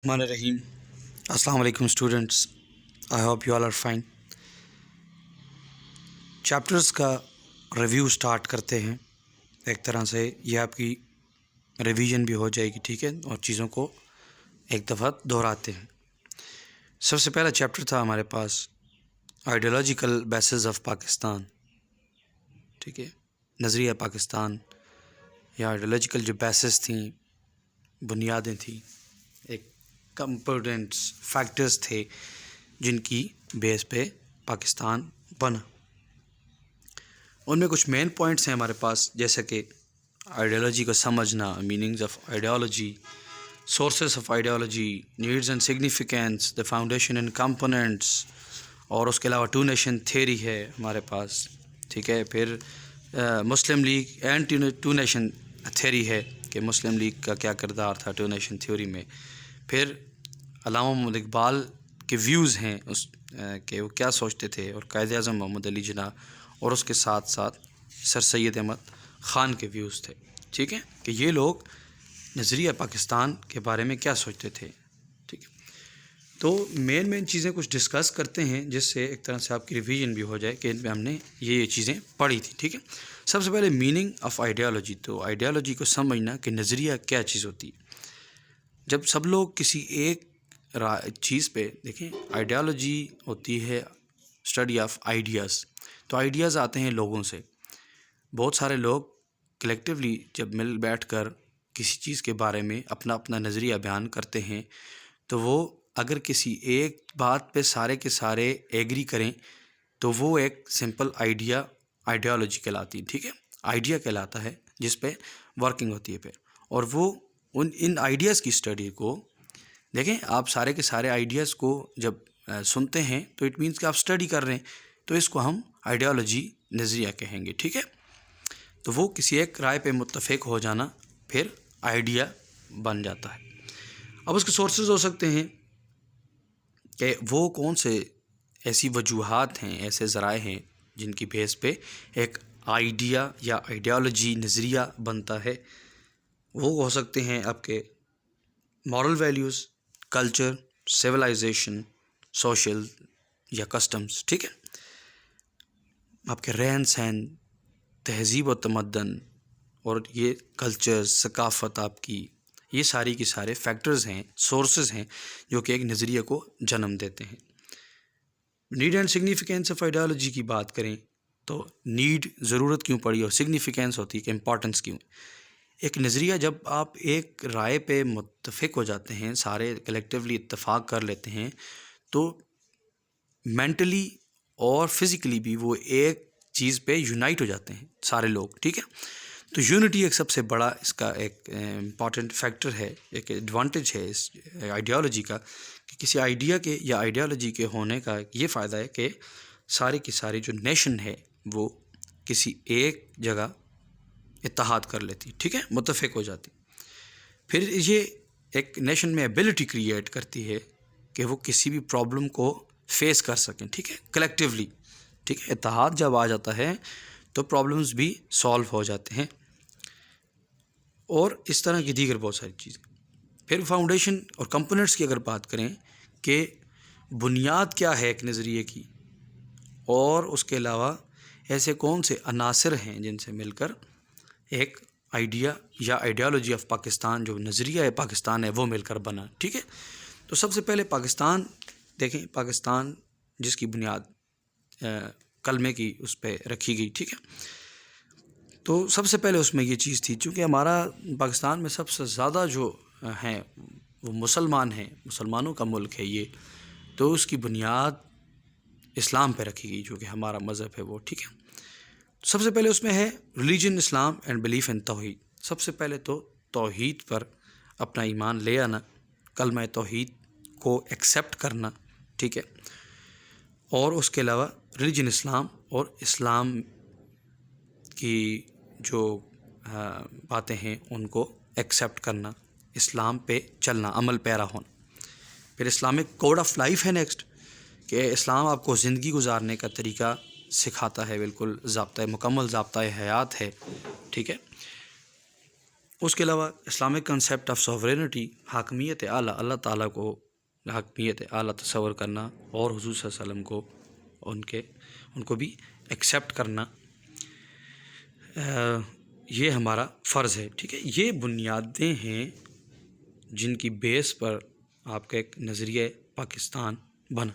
الرحمن الرحیم. السلام علیکم students. I hope you all are fine. Chapters کا ریویو سٹارٹ کرتے ہیں. ایک طرح سے یہ آپ کی ریویژن بھی ہو جائے گی, ٹھیک ہے, اور چیزوں کو ایک دفعہ دہراتے ہیں. سب سے پہلا چیپٹر تھا ہمارے پاس آئیڈیالوجیکل بیسز آف پاکستان. ٹھیک ہے, نظریہ پاکستان یا آئیڈیالوجیکل جو بیسز تھیں, بنیادیں تھیں, ایک کمپوننٹس فیکٹرز تھے جن کی بیس پہ پاکستان بنا. ان میں کچھ مین پوائنٹس ہیں ہمارے پاس, جیسے کہ آئیڈیالوجی کو سمجھنا, meanings of ideology, sources of ideology, needs and significance, the foundation and components, اور اس کے علاوہ ٹو نیشن تھیوری ہے ہمارے پاس. ٹھیک ہے, پھر Muslim League and two nation theory ہے کہ مسلم لیگ کا کیا کردار تھا ٹو نیشن تھیوری میں. پھر علامہ محمد اقبال کے ویوز ہیں اس کہ وہ کیا سوچتے تھے, اور قائد اعظم محمد علی جناح, اور اس کے ساتھ ساتھ سر سید احمد خان کے ویوز تھے. ٹھیک ہے, کہ یہ لوگ نظریہ پاکستان کے بارے میں کیا سوچتے تھے. ٹھیک ہے, تو مین چیزیں کچھ ڈسکس کرتے ہیں جس سے ایک طرح سے آپ کی ریویژن بھی ہو جائے کہ ان میں ہم نے یہ چیزیں پڑھی تھیں. ٹھیک ہے, سب سے پہلے میننگ آف آئیڈیالوجی. تو آئیڈیالوجی کو سمجھنا کہ نظریہ کیا چیز ہوتی ہے. جب سب لوگ کسی ایک چیز پہ دیکھیں, آئیڈیالوجی ہوتی ہے اسٹڈی آف آئیڈیاز. تو آئیڈیاز آتے ہیں لوگوں سے. بہت سارے لوگ کلیکٹیولی جب مل بیٹھ کر کسی چیز کے بارے میں اپنا اپنا نظریہ بیان کرتے ہیں, تو وہ اگر کسی ایک بات پہ سارے کے سارے ایگری کریں تو وہ ایک سمپل آئیڈیالوجی کہلاتی ہے. ٹھیک ہے, آئیڈیا کہلاتا ہے جس پہ ورکنگ ہوتی ہے پھر. اور وہ ان آئیڈیاز کی اسٹڈی کو دیکھیں, آپ سارے کے سارے آئیڈیاز کو جب سنتے ہیں تو اٹ مینس کہ آپ اسٹڈی کر رہے ہیں, تو اس کو ہم آئیڈیالوجی نظریہ کہیں گے. ٹھیک ہے, تو وہ کسی ایک رائے پہ متفق ہو جانا پھر آئیڈیا بن جاتا ہے. اب اس کے سورسز ہو سکتے ہیں کہ وہ کون سے ایسی وجوہات ہیں, ایسے ذرائع ہیں جن کی بیس پہ ایک آئیڈیا یا آئیڈیالوجی نظریہ بنتا ہے. وہ ہو سکتے ہیں آپ کے moral values, culture, civilisation, social یا کسٹمز. ٹھیک ہے, آپ کے رہن سہن, تہذیب و تمدن, اور یہ کلچر, ثقافت آپ کی, یہ ساری کی سارے فیکٹرز ہیں, سورسز ہیں جو کہ ایک نظریے کو جنم دیتے ہیں. Need and significance of ideology کی بات کریں تو نیڈ ضرورت کیوں پڑی, اور سگنیفیکینس ہوتی ہے کہ امپورٹنس کیوں. ایک نظریہ جب آپ ایک رائے پہ متفق ہو جاتے ہیں, سارے کلیکٹیولی اتفاق کر لیتے ہیں, تو مینٹلی اور فزیکلی بھی وہ ایک چیز پہ یونائٹ ہو جاتے ہیں سارے لوگ. ٹھیک ہے, تو یونٹی ایک سب سے بڑا اس کا ایک امپورٹنٹ فیکٹر ہے, ایک ایڈوانٹیج ہے اس آئیڈیالوجی کا, کہ کسی آئیڈیا کے یا آئیڈیالوجی کے ہونے کا یہ فائدہ ہے کہ ساری کی ساری جو نیشن ہے وہ کسی ایک جگہ اتحاد کر لیتی. ٹھیک ہے, متفق ہو جاتی. پھر یہ ایک نیشن میں ایبلٹی کریٹ کرتی ہے کہ وہ کسی بھی پرابلم کو فیس کر سکیں. ٹھیک ہے, کلیکٹیولی. ٹھیک ہے, اتحاد جب آ جاتا ہے تو پرابلمز بھی سالو ہو جاتے ہیں, اور اس طرح کی دیگر بہت ساری چیزیں. پھر فاؤنڈیشن اور کمپوننٹس کی اگر بات کریں کہ بنیاد کیا ہے ایک نظریے کی, اور اس کے علاوہ ایسے کون سے عناصر ہیں جن سے مل کر ایک آئیڈیا یا آئیڈیالوجی آف پاکستان, جو نظریہ پاکستان ہے, وہ مل کر بنا. ٹھیک ہے, تو سب سے پہلے پاکستان دیکھیں, پاکستان جس کی بنیاد کلمے کی اس پہ رکھی گئی. ٹھیک ہے, تو سب سے پہلے اس میں یہ چیز تھی, چونکہ ہمارا پاکستان میں سب سے زیادہ جو ہیں وہ مسلمان ہیں, مسلمانوں کا ملک ہے یہ, تو اس کی بنیاد اسلام پہ رکھی گئی جو کہ ہمارا مذہب ہے وہ. ٹھیک ہے, سب سے پہلے اس میں ہے religion Islam and belief in توحید. سب سے پہلے تو توحید پر اپنا ایمان لے آنا, کلمہ توحید کو ایکسیپٹ کرنا. ٹھیک ہے, اور اس کے علاوہ ریلیجن اسلام اور اسلام کی جو باتیں ہیں ان کو ایکسیپٹ کرنا, اسلام پہ چلنا, عمل پیرا ہونا. پھر اسلامک کوڈ آف لائف ہے نیکسٹ, کہ اسلام آپ کو زندگی گزارنے کا طریقہ سکھاتا ہے, بالکل ضابطۂ مکمل ضابطۂ حیات ہے. ٹھیک ہے, اس کے علاوہ اسلامک کنسیپٹ آف سوورینٹی، حاکمیت اعلیٰ، اللہ تعالیٰ کو حاکمیت اعلیٰ تصور کرنا اور حضور صلی اللہ علیہ وسلم کو ان کو بھی ایکسیپٹ کرنا، یہ ہمارا فرض ہے، ٹھیک ہے۔ یہ بنیادیں ہیں جن کی بیس پر آپ کا ایک نظریہ پاکستان بنا۔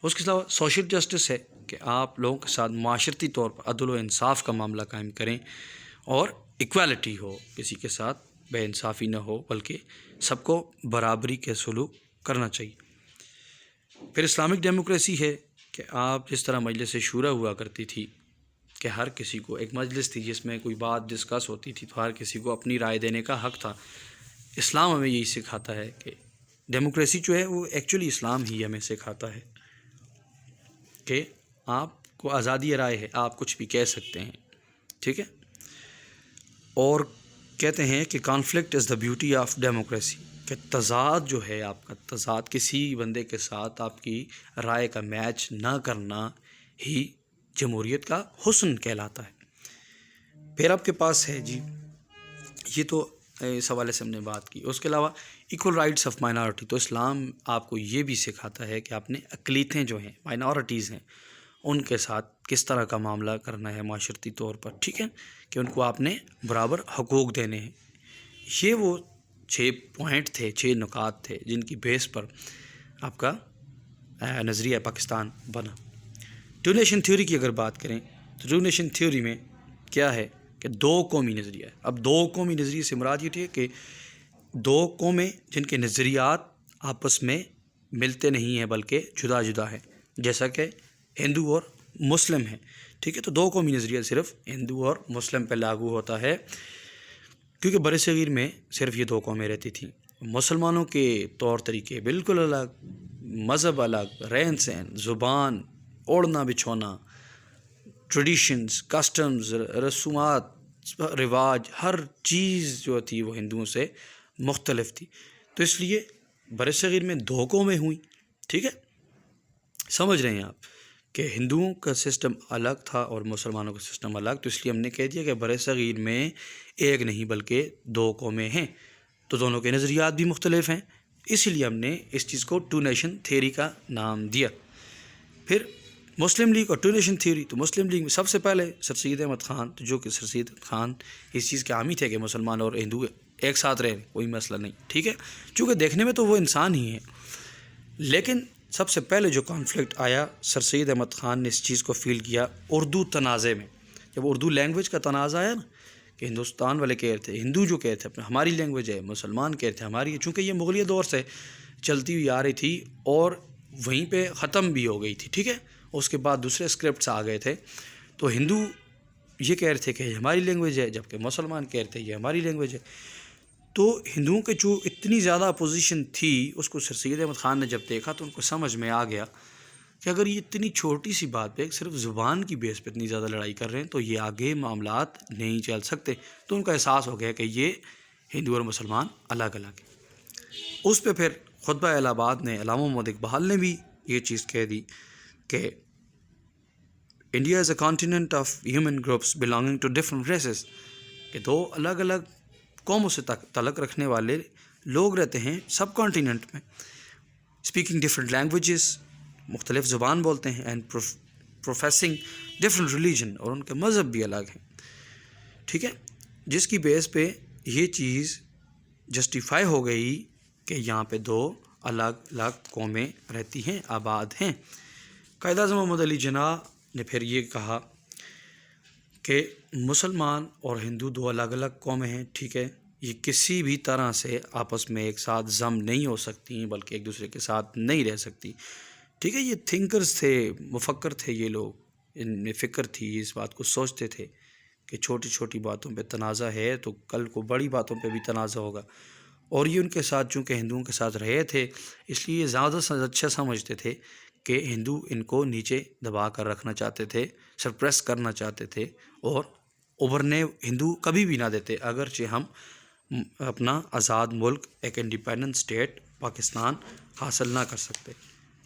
اس کے علاوہ سوشل جسٹس ہے کہ آپ لوگوں کے ساتھ معاشرتی طور پر عدل و انصاف کا معاملہ قائم کریں اور ایکویلٹی ہو، کسی کے ساتھ بے انصافی نہ ہو، بلکہ سب کو برابری کے سلوک کرنا چاہیے۔ پھر اسلامک ڈیموکریسی ہے کہ آپ جس طرح مجلس شورا ہوا کرتی تھی کہ ہر کسی کو، ایک مجلس تھی جس میں کوئی بات ڈسکس ہوتی تھی تو ہر کسی کو اپنی رائے دینے کا حق تھا۔ اسلام ہمیں یہی سکھاتا ہے کہ ڈیموکریسی جو ہے وہ ایکچولی اسلام ہی ہمیں سکھاتا ہے کہ آپ کو آزادی رائے ہے، آپ کچھ بھی کہہ سکتے ہیں، ٹھیک ہے۔ اور کہتے ہیں کہ conflict is the beauty of democracy, کہ تضاد جو ہے، آپ کا تضاد، کسی بندے کے ساتھ آپ کی رائے کا میچ نہ کرنا ہی جمہوریت کا حسن کہلاتا ہے۔ پھر آپ کے پاس ہے جی، یہ تو اس حوالے سے ہم نے بات کی۔ اس کے علاوہ ایکول رائٹس آف مائنارٹی، تو اسلام آپ کو یہ بھی سکھاتا ہے کہ آپ نے اقلیتیں جو ہیں، مائنارٹیز ہیں، ان کے ساتھ کس طرح کا معاملہ کرنا ہے معاشرتی طور پر، ٹھیک ہے، کہ ان کو آپ نے برابر حقوق دینے ہیں۔ یہ وہ 6 پوائنٹ تھے، 6 نکات تھے جن کی بیس پر آپ کا نظریہ پاکستان بنا۔ ٹو نیشن تھیوری کی اگر بات کریں تو ٹو نیشن تھیوری میں کیا ہے کہ 2 قومی نظریہ ہے۔ اب 2 قومی نظریے سے مراد یہ ہے کہ 2 قومیں جن کے نظریات آپس میں ملتے نہیں ہیں بلکہ جدا جدا ہیں، جیسا کہ ہندو اور مسلم ہیں، ٹھیک ہے۔ تو 2 قومی نظریہ صرف ہندو اور مسلم پہ لاگو ہوتا ہے، کیونکہ برِ صغیر میں صرف یہ 2 قومیں رہتی تھیں۔ مسلمانوں کے طور طریقے بالکل الگ، مذہب الگ، رہن سہن، زبان، اوڑھنا بچھونا، ٹریڈیشنز، کسٹمز، رسومات، رواج، ہر چیز جو تھی وہ ہندوؤں سے مختلف تھی۔ تو اس لیے برِ صغیر میں 2 قومیں ہوئیں، ٹھیک ہے۔ سمجھ رہے ہیں آپ کہ ہندوؤں کا سسٹم الگ تھا اور مسلمانوں کا سسٹم الگ، تو اس لیے ہم نے کہہ دیا کہ برِ صغیر میں ایک نہیں بلکہ 2 قومیں ہیں، تو دونوں کے نظریات بھی مختلف ہیں، اسی لیے ہم نے اس چیز کو 2 نیشن تھیوری کا نام دیا۔ پھر مسلم لیگ اور 2 نیشن تھیوری، تو مسلم لیگ میں سب سے پہلے سر سید احمد خان، تو جو کہ سر سید احمد خان اس چیز کے حامی تھے کہ مسلمان اور ہندو ایک ساتھ رہیں، کوئی مسئلہ نہیں، ٹھیک ہے، چونکہ دیکھنے میں تو وہ انسان ہی ہیں، لیکن سب سے پہلے جو کانفلکٹ آیا، سر سید احمد خان نے اس چیز کو فیل کیا اردو تنازع میں، جب اردو لینگویج کا تنازع آیا نا، کہ ہندوستان والے کہہ رہے تھے، ہندو جو کہتے تھے ہماری لینگویج ہے، مسلمان کہتے تھے ہماری ہے، چونکہ یہ مغلیہ دور سے چلتی ہوئی آ رہی تھی اور وہیں پہ ختم بھی ہو گئی تھی، ٹھیک ہے، اس کے بعد دوسرے اسکرپٹس آ گئے تھے، تو ہندو یہ کہہ رہے تھے کہ ہماری لینگویج ہے، جبکہ مسلمان کہہ رہے تھے یہ ہماری لینگویج ہے۔ تو ہندوؤں کے جو اتنی زیادہ اپوزیشن تھی، اس کو سر سید احمد خان نے جب دیکھا تو ان کو سمجھ میں آ گیا کہ اگر یہ اتنی چھوٹی سی بات پہ صرف زبان کی بیس پہ اتنی زیادہ لڑائی کر رہے ہیں تو یہ آگے معاملات نہیں چل سکتے، تو ان کا احساس ہو گیا کہ یہ ہندو اور مسلمان الگ الگ ہیں۔ اس پہ پھر خطبہ الہ آباد نے، علامہ محمد اقبال نے بھی یہ چیز کہہ دی کہ India is a continent of human groups belonging to different races, کہ 2 الگ الگ قوموں سے تعلق رکھنے والے لوگ رہتے ہیں سب کانٹیننٹ میں، اسپیکنگ ڈفرنٹ لینگویجز، مختلف زبان بولتے ہیں، اینڈ پروفیسنگ ڈفرنٹ ریلیجن، اور ان کے مذہب بھی الگ ہیں، ٹھیک ہے، جس کی بیس پہ یہ چیز جسٹیفائی ہو گئی کہ یہاں پہ 2 الگ الگ قومیں رہتی ہیں، آباد ہیں۔ قائد اعظم محمد علی جناح نے پھر یہ کہا کہ مسلمان اور ہندو 2 الگ الگ قومیں ہیں، ٹھیک ہے، یہ کسی بھی طرح سے آپس میں ایک ساتھ ضم نہیں ہو سکتی، بلکہ ایک دوسرے کے ساتھ نہیں رہ سکتی، ٹھیک ہے۔ یہ تھنکرز تھے، مفکر تھے یہ لوگ، ان میں فکر تھی، اس بات کو سوچتے تھے کہ چھوٹی چھوٹی باتوں پہ تنازع ہے تو کل کو بڑی باتوں پہ بھی تنازع ہوگا، اور یہ ان کے ساتھ چونکہ ہندوؤں کے ساتھ رہے تھے اس لیے زیادہ سے اچھا سمجھتے تھے کہ ہندو ان کو نیچے دبا کر رکھنا چاہتے تھے، سرپریس کرنا چاہتے تھے، اور ابھرنے ہندو کبھی بھی نہ دیتے، اگرچہ ہم اپنا آزاد ملک، ایک انڈیپینڈنٹ اسٹیٹ پاکستان حاصل نہ کر سکتے۔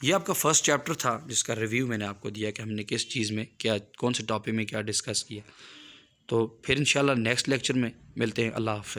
یہ آپ کا فرسٹ چیپٹر تھا جس کا ریویو میں نے آپ کو دیا کہ ہم نے کس چیز میں کیا، کون سے ٹاپک میں کیا ڈسکس کیا، تو پھر انشاءاللہ نیکسٹ لیکچر میں ملتے ہیں۔ اللہ حافظ۔